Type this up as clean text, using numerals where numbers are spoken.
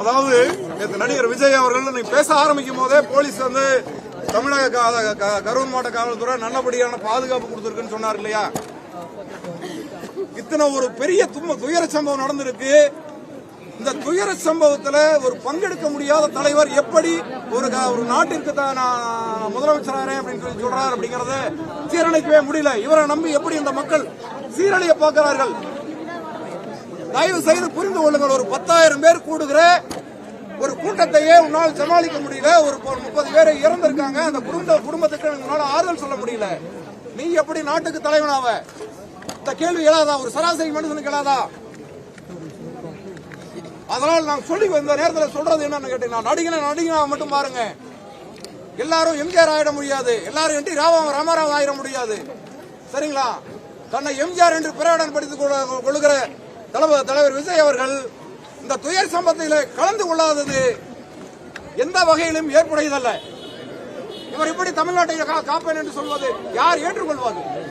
அதாவது நடிகர் விஜய் அவர்கள் பேச ஆரம்பிக்கும் போதே போலீஸ் வந்து தமிழக கரூர் மாவட்ட காவல்துறை நல்லபடியான பாதுகாப்பு கொடுத்திருக்குன்னு சொன்னார் இல்லையா? இத்தனை ஒரு பெரிய துயர சம்பவம் நடந்திருக்கு. இந்த துயர சம்பவத்தில் ஒரு பங்கெடுக்க முடியாத தலைவர் எப்படி ஒரு நாட்டிற்கு முதலமைச்சராக அப்படின்னு சொல்லி சொல்றாரு அப்படிங்கறத சீரழிக்கவே முடியல. இவரை நம்பி எப்படி இந்த மக்கள் சீரழிய பார்க்கிறார்கள்? தயவு செய்து புரிந்து கொள்ளுங்கள். ஒரு 10,000 பேர் கூடுகிற ஒரு கூட்டத்தையே உன்னால் சமாளிக்க முடியல. ஒரு 30 பேர் இறந்திருக்காங்க. அந்த குடும்பத்துக்கு உன்னால ஆறுதல் சொல்ல முடியல. நீ எப்படி நாட்டுக்கு தலைவனாவ? இந்த கேள்வி எழாதா? ஒரு சராசரி மனுஷனுக்கு எழாதா? அதனால் நான் சொல்லி இந்த நேரத்தில் சொல்றது என்னன்னு கேட்டீங்கன்னா, நடிகனா மட்டும் பாருங்க. எல்லாரும் எம்ஜிஆர் ஆயிட முடியாது, எல்லாரும் என்டி ராமாராவ் ஆயிட முடியாது. சரிங்களா? தன்னை எம்ஜிஆர் என்று பிரகடனப்படுத்திக் கொள்கிற தலைவர் விஜய் அவர்கள் இந்த துயர் சம்பவத்தில் கலந்து கொள்ளாதது எந்த வகையிலும் ஏற்புடையதல்ல. இவர் இப்படி தமிழ்நாட்டை காப்பேன் என்று சொல்வது யார் ஏற்றுக்கொள்வார்கள்?